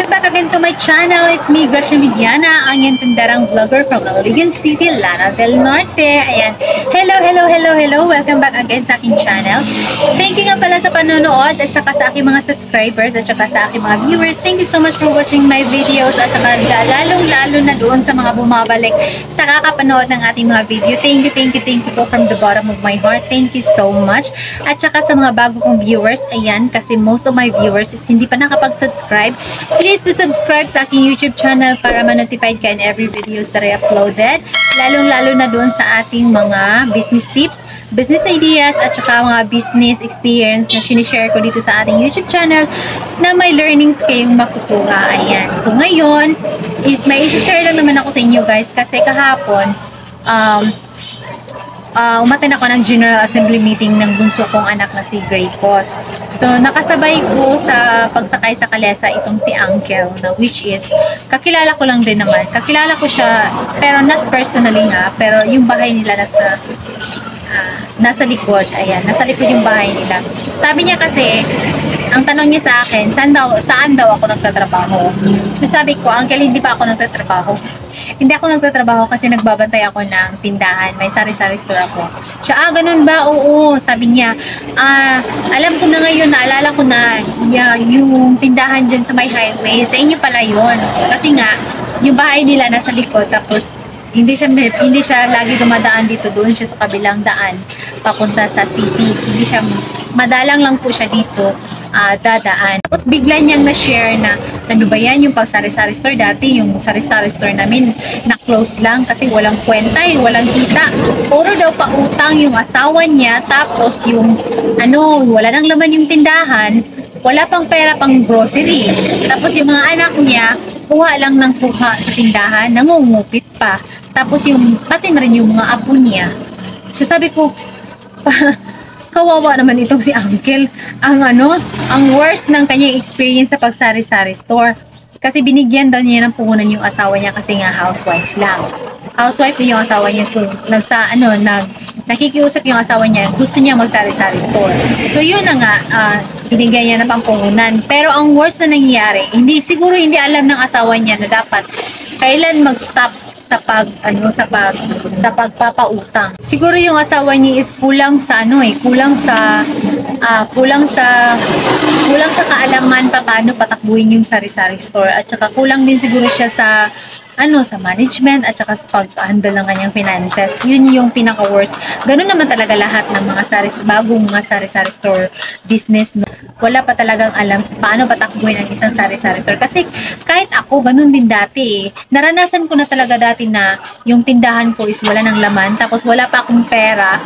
Welcome back again to my channel. It's me, Gracia Mediana, ang iyong tindarang vlogger from Aligan City, Lana del Norte. Ayan. Hello. Welcome back again sa aking channel. Thank you nga pala sa panonood at saka sa aking mga subscribers at saka sa aking mga viewers. Thank you so much for watching my videos at saka lalong-lalo na doon sa mga bumabalik sa kakapanood ng ating mga video. Thank you po from the bottom of my heart. Thank you so much. At saka sa mga bago kong viewers, ayan, kasi most of my viewers is hindi pa nakapag-subscribe. Please to subscribe sa aking YouTube channel para ma-notified ka in every videos that I uploaded. Lalong-lalo na doon sa ating mga business tips, business ideas, at saka mga business experience na sinishare ko dito sa ating YouTube channel na may learnings kayong makukuha. Ayan. So, ngayon is may i-share lang naman ako sa inyo guys kasi kahapon umattend ako ng General Assembly meeting ng bunso kong anak na si Gray Cos. So, nakasabay ko sa pagsakay sa kalesa itong si Uncle, na which is, kakilala ko lang din naman. Kakilala ko siya, pero not personally ha, pero yung bahay nila nasa likod. Ayan, nasa likod yung bahay nila. Sabi niya kasi, ang tanong niya sa akin, saan daw ako nagtatrabaho? So, sabi ko, Uncle, hindi pa ako nagtatrabaho. Hindi ako nagtatrabaho kasi nagbabantay ako ng tindahan. May sari-sari store ako. Siya, ganun ba? Oo. Sabi niya, alam ko na ngayon, naalala ko na yung tindahan dyan sa may highway. Sa inyo pala yun. Kasi nga, yung bahay nila nasa likod. Tapos, hindi siya lagi dumadaan dito, doon siya sa kabilang daan papunta sa city. Hindi siya, madalang lang po siya dito dadaan. Tapos bigla niyang na-share na ano ba yan, yung pag sari-sari store dati, yung sari-sari store namin na-close lang kasi walang kwenta walang kita. Puro daw pa utang yung asawa niya, tapos yung wala nang laman yung tindahan, wala pang pera pang grocery. Tapos yung mga anak niya, kuha lang ng kuha sa tindahan, nangungupit pa. Tapos yung, pati na rin yung mga apo niya. So sabi ko, kawawa naman itong si Uncle. Ang worst ng kanyang experience sa pagsari-sari store. Kasi binigyan daw niya ng puhunan yung asawa niya kasi nga housewife lang. Housewife din yung asawa niya. So, nakikiusap yung asawa niya. Gusto niya magsari-sari store. So, yun na nga, binigyan niya ng pampuhunan. Pero ang worst na nangyayari, siguro hindi alam ng asawa niya na dapat kailan mag-stop sa pagpapautang. Siguro yung asawa niya is kulang sa kaalaman paano patakbuhin yung sari-sari store, at saka kulang din siguro siya sa management at saka sa pag-handle ng kanyang finances. Yun yung pinaka-worst. Ganun naman talaga lahat ng mga bagong mga sari-sari store business. Wala pa talagang alam sa paano patakbuhin ang isang sari-sari store. Kasi kahit ako, ganun din dati naranasan ko na talaga dati na yung tindahan ko is wala ng laman, tapos wala pa akong pera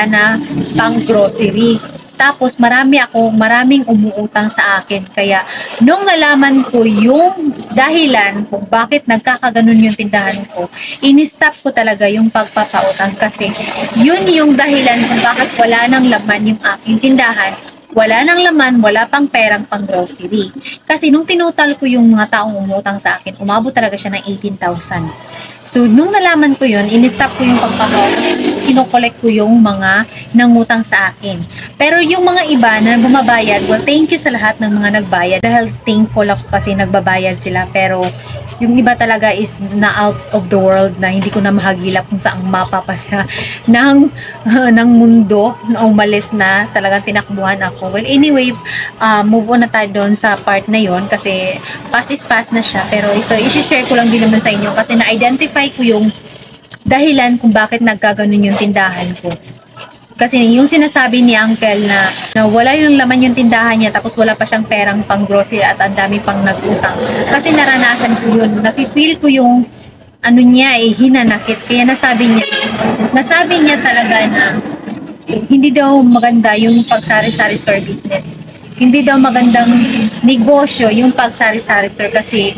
na pang grocery. Tapos maraming umuutang sa akin. Kaya nung nalaman ko yung dahilan kung bakit nagkakaganon yung tindahan ko, in-stop ko talaga yung pagpapautang kasi yun yung dahilan kung bakit wala nang laman yung aking tindahan. Wala nang laman, wala pang perang pang grocery. Kasi nung tinutal ko yung mga taong umutang sa akin, umabot talaga siya ng 18,000. So, nung nalaman ko yun, in-stop ko yung pagpapautang, kinokollect ko yung mga nangutang sa akin. Pero yung mga iba na bumabayad, well, thank you sa lahat ng mga nagbayad. Dahil thankful ako kasi nagbabayad sila. Pero yung iba talaga is na out of the world na hindi ko na mahagilap kung saang mapa pa siya ng mundo na umalis na, talagang tinakbuhan ako. Well, anyway, move on na tayo doon sa part na yon kasi past is past na siya. Pero ito, i-share ko lang din naman sa inyo kasi na-identify ko yung dahilan kung bakit nagkaganon yung tindahan ko. Kasi yung sinasabi ni Uncle na wala yung laman yung tindahan niya, tapos wala pa siyang perang pang grocery at ang dami pang nagutang. Kasi naranasan ko yun. Nafe-feel ko yung hinanakit. Kaya nasabi niya talaga na hindi daw maganda yung pagsari-sari store business. Hindi daw magandang negosyo yung pagsari-sari store kasi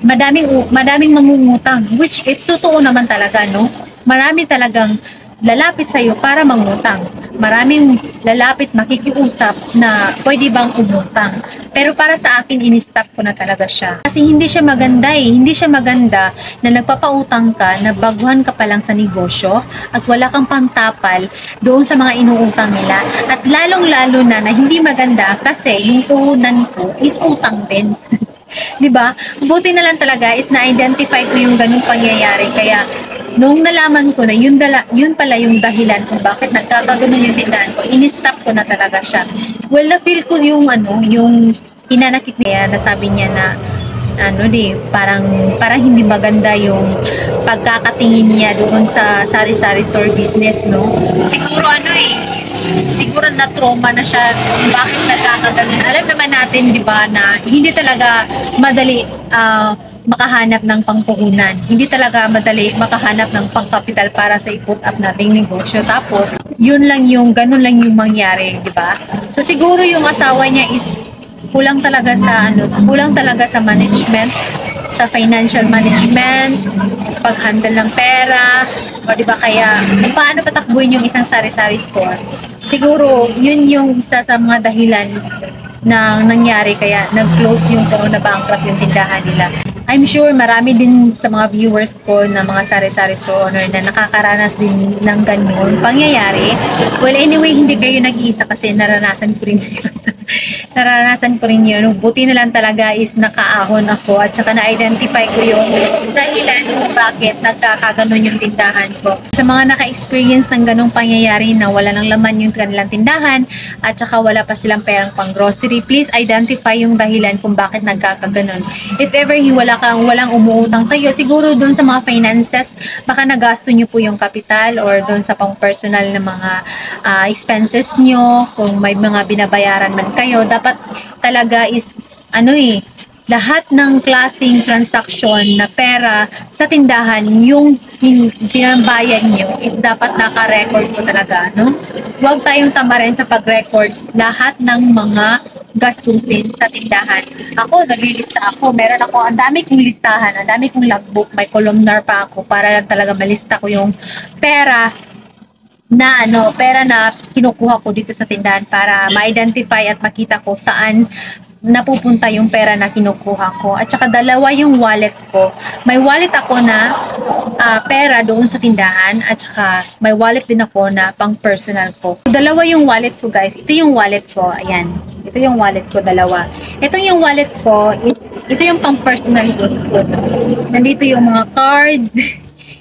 madaming mangungutang, which is totoo naman talaga, no? Marami talagang lalapit sa'yo para mangutang. Maraming lalapit makikiusap na pwede bang umutang. Pero para sa akin, in-stop ko na talaga siya. Kasi hindi siya maganda eh. Hindi siya maganda na nagpapautang ka, na baguhan ka pa lang sa negosyo at wala kang pantapal doon sa mga inuutang nila. At lalong-lalo na hindi maganda kasi yung puhunan ko is utang din. 'Di ba? Buti na lang talaga is na-identify ko yung ganung pangyayari. Kaya nung nalaman ko na yun pala yung dahilan kung bakit nagkakaganon yung tindahan ko, in-stop ko na talaga siya. Well, na-feel ko yung yung hinanakit niya, na sabi niya na parang hindi maganda yung pagkakatingin niya doon sa sari-sari store business, no? Siguro na trauma na siya kung bakit nagkakaganon. Alam naman natin, di ba, na hindi talaga madali makahanap ng pangpuhunan. Hindi talaga madali makahanap ng pangkapital para sa i-put up nating negosyo. Tapos, ganun lang yung mangyari, di ba? So, siguro yung asawa niya is kulang talaga sa management, sa financial management, sa pag-handle ng pera, o di ba kaya kung paano patakbuhin yung isang sari-sari store. Siguro yun yung isa sa mga dahilan na nangyari kaya nag-close na bankrupt yung tindahan nila. I'm sure marami din sa mga viewers ko na mga sari-sari store owner na nakakaranas din ng ganun pangyayari. Well, anyway, hindi kayo nag-iisa kasi naranasan ko rin naranasan ko rin yun. Buti na lang talaga is nakaahon ako at saka na-identify ko yung dahilan kung bakit nagkakaganon yung tindahan ko. Sa mga naka-experience ng ganong pangyayari na wala ng laman yung kanilang tindahan at saka wala pa silang perang pang grocery, please identify yung dahilan kung bakit nagkakaganon. If ever walang umuutang sa iyo, siguro doon sa mga finances, baka nagasto nyo po yung kapital or doon sa pang personal na mga expenses nyo, kung may mga binabayaran man kayo, dapat talaga is lahat ng klaseng transaction na pera sa tindahan, yung pinabayad nyo is dapat naka-record po talaga, no? Huwag tayong tamarin sa pag-record lahat ng mga gastusin sa tindahan. Ako, naglilista ako. Meron ako, ang dami kong listahan, ang dami kong logbook, may columnar pa ako para lang talaga malista ko yung pera na kinukuha ko dito sa tindahan para ma-identify at makita ko saan napupunta yung pera na kinukuha ko. At saka dalawa yung wallet ko. May wallet ako na pera doon sa tindahan at saka may wallet din ako na pang personal ko. Dalawa yung wallet ko, guys. Ito yung wallet ko. Ayan. Ito yung wallet ko, dalawa. Ito yung wallet ko, ito yung pang personal use ko. Nandito yung mga cards,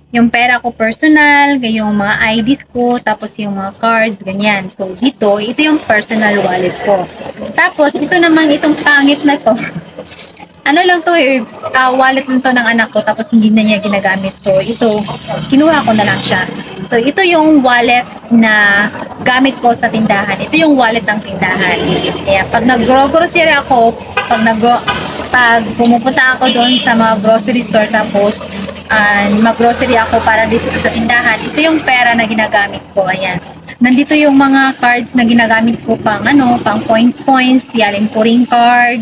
yung pera ko personal, yung mga IDs ko, tapos yung mga cards, ganyan. So, ito yung personal wallet ko. Tapos, ito naman, itong pangit na to. Wallet lang to ng anak ko, tapos hindi na niya ginagamit. So, ito, kinuha ko na lang siya. So, ito yung wallet na gamit ko sa tindahan. Ito yung wallet ng tindahan. Kaya, pag nag-grocery ako, pag pumupunta ako doon sa mga grocery store, tapos mag-grocery ako para dito sa tindahan, ito yung pera na ginagamit ko. Ayan. Nandito yung mga cards na ginagamit ko pang points, si Allen Puring card.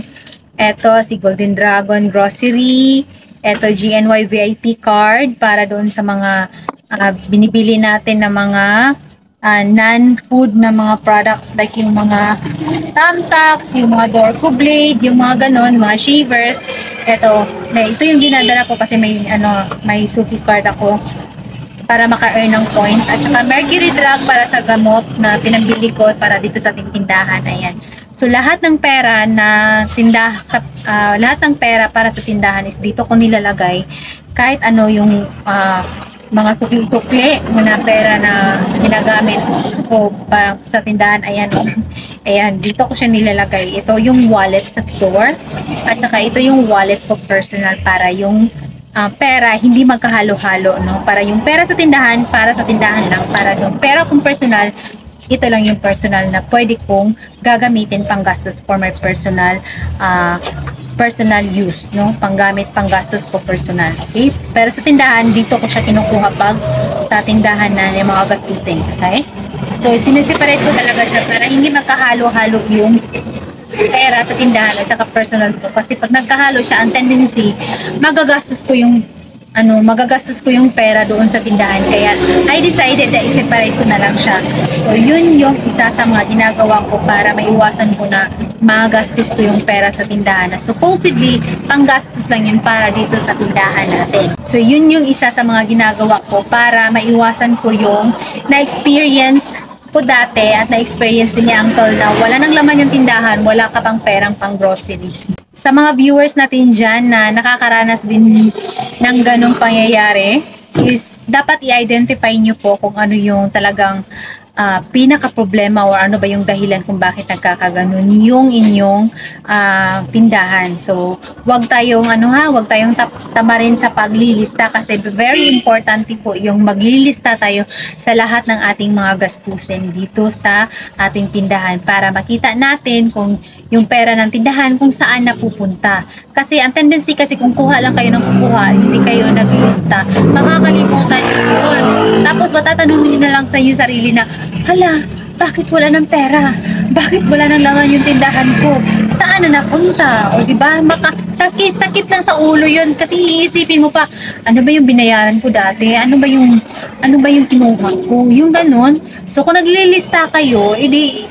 Ito, si Golden Dragon Grocery. Ito, GNY VIP card para doon sa mga binibili natin na mga non-food na mga products like yung mga thumbtacks, yung mga Dorco blade, yung mga ganon, mga shavers. Ito yung dinadala ko kasi may suki card ako para maka-earn ng points. At saka Mercury Drug para sa gamot na pinambili ko para dito sa tindahan. Ayan. So lahat ng pera lahat ng pera para sa tindahan is dito ko nilalagay. Kahit yung mga sukli-sukli na pera na ginagamit ko para sa tindahan. Ayan, dito ko siya nilalagay. Ito yung wallet sa store at saka ito yung wallet ko personal para yung pera hindi magkahalo-halo, no? Para yung pera sa tindahan, lang. Para yung pera kong personal, ito lang yung personal na pwede kong gagamitin pang gastos for my personal use, no? Panggastos ko personal. Okay? Pero sa tindahan, dito ko siya kinukuha pag sa tindahan na yung mga gastusin. Okay? So, sineseparate ko talaga siya para hindi magkahalo-halo yung pera sa tindahan at saka personal ko. Kasi pag nagkahalo siya, ang tendency, magagastos ko yung magagastos ko yung pera doon sa tindahan. Kaya I decided na i-separate ko na lang siya. So yun yung isa sa mga ginagawa ko para maiwasan ko na magastos ko yung pera sa tindahan na supposedly panggastos lang yun para dito sa tindahan natin. So yun yung isa sa mga ginagawa ko para maiwasan ko yung na-experience ko dati at na-experience din ni Uncle na wala nang laman yung tindahan, wala ka pang perang pang grocery. Sa mga viewers natin dyan na nakakaranas din ng ganong pangyayari, is dapat i-identify nyo po kung ano yung talagang pinaka-problema or ano ba yung dahilan kung bakit nagkakaganon yung inyong tindahan. So, wag tayong wag tayong tamarin sa paglilista kasi very important po yung maglilista tayo sa lahat ng ating mga gastusin dito sa ating tindahan para makita natin kung yung pera ng tindahan kung saan napupunta. Kasi ang tendency kasi kung kuha lang kayo ng kukuha, hindi kayo naglilista, makakalimutan nyo yun. Tapos matatanungin nyo na lang sa inyo sarili na, hala, bakit wala ng pera? Bakit wala ng laman yung tindahan ko? Saan na napunta? O diba, sakit lang sa ulo yun kasi iisipin mo pa, ano ba yung binayaran ko dati? Ano ba yung kinuha ko? Yung ganun. So kung naglilista kayo, edi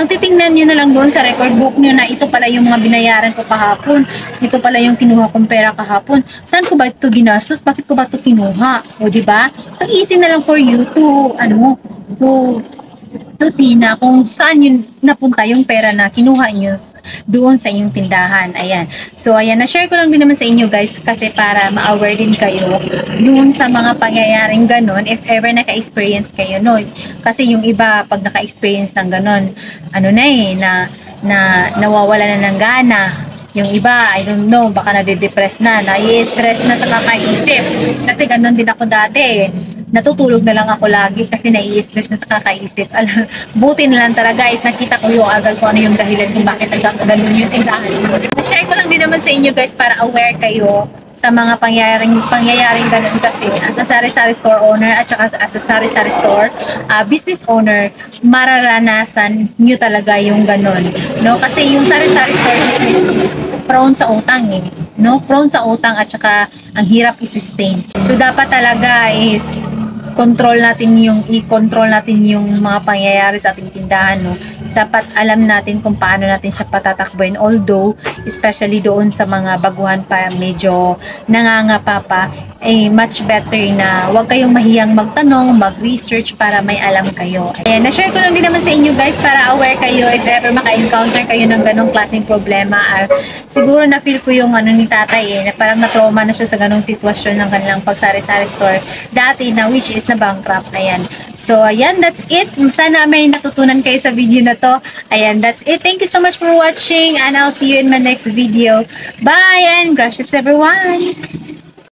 titingnan nyo na lang doon sa record book nyo na ito pala yung mga binayaran ko kahapon. Ito pala yung kinuha kong pera kahapon. Saan ko ba ito ginastos? Bakit ko ba ito kinuha? O diba? So easy na lang for you to see na kung saan yun napunta yung pera na kinuha nyo doon sa inyong tindahan. Ayan. So, ayan. Na-share ko lang din naman sa inyo guys kasi para ma-aware din kayo doon sa mga pangyayaring ganon if ever naka-experience kayo, no? Kasi yung iba, pag naka-experience ng ganon, nawawala na ng gana. Yung iba, I don't know, baka nade-depress na, nai-stress na sa kakaisip. Kasi ganon din ako dati. Natutulog na lang ako lagi kasi nai-stress na sa kakaisip. Buti na lang talaga is nakita ko yung agad kung ano yung dahilan kung bakit nagkakaganon yung tindahan. Share ko lang din naman sa inyo guys para aware kayo sa mga pangyayaring ganun kasi as a sari-sari store owner at saka as a sari-sari store business owner, mararanasan nyo talaga yung ganun. No? Kasi yung sari-sari store business is prone sa utang no? Prone sa utang at saka ang hirap i-sustain. So dapat talaga is i-control natin yung mga pangyayari sa ating tindahan, no? Dapat alam natin kung paano natin siya patatakbuhin. Although, especially doon sa mga baguhan pa, medyo nangangapa pa, much better na huwag kayong mahiyang magtanong, mag-research para may alam kayo. Ayan, na-share ko lang din naman sa inyo guys para aware kayo if ever maka-encounter kayo ng ganong klaseng problema. Siguro na-feel ko yung ni tatay na parang na-trauma na siya sa ganong sitwasyon ng kanilang pagsari-sari store dati na which is na bankrupt. Ayan. So, ayan, that's it. Sana may natutunan kayo sa video na to. Ayan, that's it. Thank you so much for watching and I'll see you in my next video. Bye and gracias everyone!